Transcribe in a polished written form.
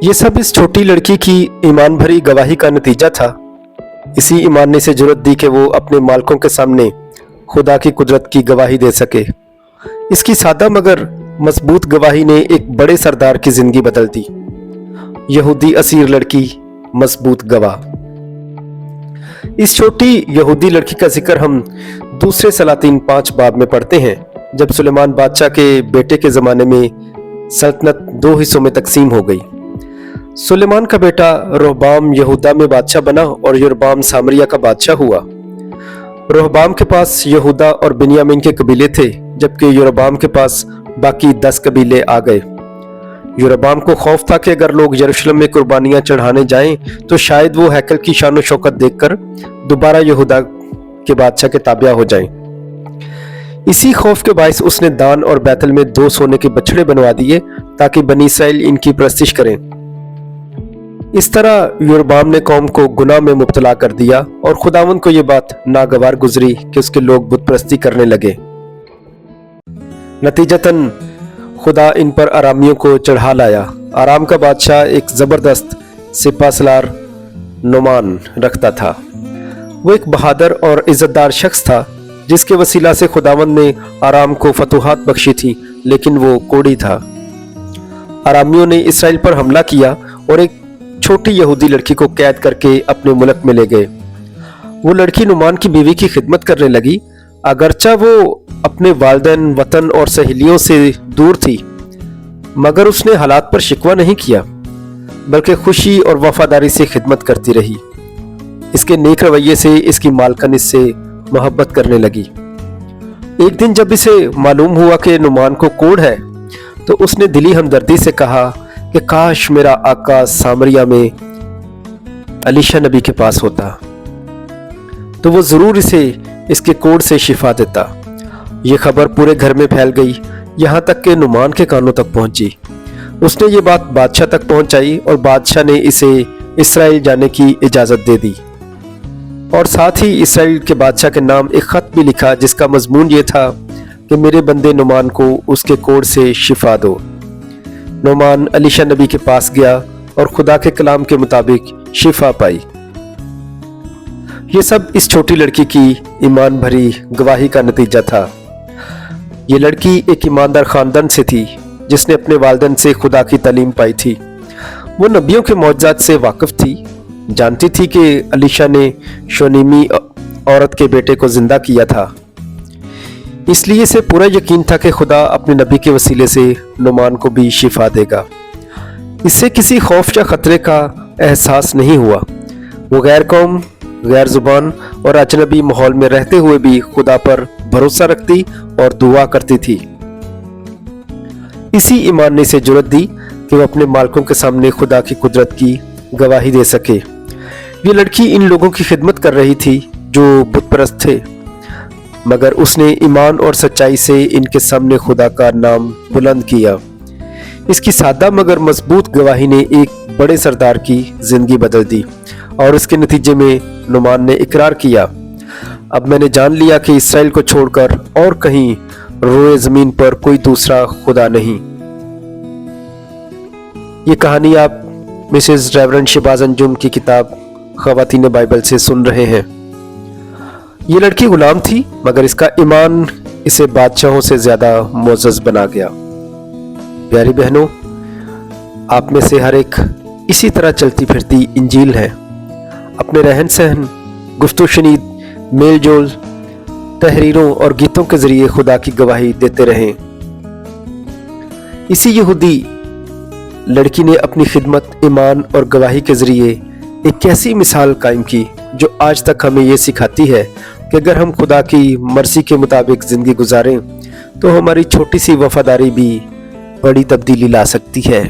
ये सब इस छोटी लड़की की ईमान भरी गवाही का नतीजा था। इसी ईमान ने इसे जुर्रत दी कि वो अपने मालिकों के सामने खुदा की कुदरत की गवाही दे सके। इसकी सादा मगर मजबूत गवाही ने एक बड़े सरदार की जिंदगी बदल दी। यहूदी असीर लड़की, मजबूत गवाह। इस छोटी यहूदी लड़की का जिक्र हम दूसरे सलातीन 5 बाब में पढ़ते हैं, जब सुलेमान बादशाह के बेटे के ज़माने में सल्तनत 2 हिस्सों में तकसीम हो गई। सुलेमान का बेटा रोहबाम यहूदा में बादशाह बना और यरबाम सामरिया का बादशाह हुआ। रोहबाम के पास यहूदा और बिन्यामीन के कबीले थे, जबकि यरबाम के पास बाकी 10 कबीले आ गए। यरबाम को खौफ था कि अगर लोग यरूशलेम में कुर्बानियां चढ़ाने जाएं तो शायद वो हैकल की शान और शौकत देखकर दोबारा यहूदा के बादशाह के ताबिया हो जाएं। इसी खौफ के बायस उसने दान और बैतल में 2 सोने के बछड़े बनवा दिए ताकि बनी इसराइल इनकी परस्तिश करें। इस तरह यरबाम ने कौम को गुनाह में मुब्तला कर दिया और खुदावंद को यह बात नागवार गुजरी कि उसके लोग बुत परस्ती करने लगे। नतीजतन खुदा इन पर आरामियों को चढ़ा लाया। आराम का बादशाह एक जबरदस्त सिपा सलार नोमान रखता था। वो एक बहादुर और इज्जतदार शख्स था, जिसके वसीला से खुदावंद ने आराम को फतूहात बख्शी थी, लेकिन वो कोढ़ी था। आरामियों ने इसराइल पर हमला किया और एक छोटी यहूदी लड़की को कैद करके अपने मुल्क में ले गए। वो लड़की नुमान की बीवी की खिदमत करने लगी। अगरचा वो अपने वालिदैन, वतन और सहेलियों से दूर थी, मगर उसने हालात पर शिकवा नहीं किया, बल्कि खुशी और वफादारी से खिदमत करती रही। इसके नेक रवैये से इसकी मालकन इससे मोहब्बत करने लगी। एक दिन जब इसे मालूम हुआ कि नुमान को कोढ़ है, तो उसने दिली हमदर्दी से कहा कि काश मेरा आका सामरिया में अलीशा नबी के पास होता, तो वो जरूर इसे इसके कोढ़ से शिफा देता। ये खबर पूरे घर में फैल गई, यहाँ तक कि नुमान के कानों तक पहुंची। उसने ये बात बादशाह तक पहुंचाई और बादशाह ने इसे इसराइल जाने की इजाज़त दे दी और साथ ही इसराइल के बादशाह के नाम एक ख़त भी लिखा, जिसका मजमून ये था कि मेरे बंदे नुमान को उसके कोढ़ से शिफा दो। नुमान अलीशा नबी के पास गया और खुदा के कलाम के मुताबिक शिफा पाई। ये सब इस छोटी लड़की की ईमान भरी गवाही का नतीजा था। ये लड़की एक ईमानदार खानदान से थी, जिसने अपने वालिदैन से खुदा की तालीम पाई थी। वो नबियों के मौजज़ात से वाकिफ थी, जानती थी कि अलीशा ने शोनीमी औरत के बेटे को जिंदा किया था। इसलिए इसे पूरा यकीन था कि खुदा अपने नबी के वसीले से नुमान को भी शिफा देगा। इससे किसी खौफ या खतरे का एहसास नहीं हुआ। वो गैर कौम, गैर जुबान और अजनबी माहौल में रहते हुए भी खुदा पर भरोसा रखती और दुआ करती थी। इसी ईमान ने इसे जुर्रत दी कि वो अपने मालिकों के सामने खुदा की कुदरत की गवाही दे सके। ये लड़की इन लोगों की खिदमत कर रही थी जो बुत परस्त थे, मगर उसने ईमान और सच्चाई से इनके सामने खुदा का नाम बुलंद किया। इसकी सादा मगर मजबूत गवाही ने एक बड़े सरदार की जिंदगी बदल दी और इसके नतीजे में नुमान ने इकरार किया, अब मैंने जान लिया कि इसराइल को छोड़कर और कहीं रोए जमीन पर कोई दूसरा खुदा नहीं। ये कहानी आप मिसेस रेवरेंड शहबाज अंजुम की किताब ख़वातीन बाइबल से सुन रहे हैं। ये लड़की गुलाम थी, मगर इसका ईमान इसे बादशाहों से ज्यादा मोअज़्ज़ज़ बना गया। प्यारी बहनों, आप में से हर एक इसी तरह चलती फिरती इंजील है। अपने रहन सहन, गुफ्तगू शनीद, मेल जोल, तहरीरों और गीतों के जरिए खुदा की गवाही देते रहें। इसी यहूदी लड़की ने अपनी खिदमत, ईमान और गवाही के जरिए एक ऐसी मिसाल कायम की जो आज तक हमें ये सिखाती है कि अगर हम खुदा की मर्जी के मुताबिक जिंदगी गुजारें तो हमारी छोटी सी वफादारी भी बड़ी तब्दीली ला सकती है।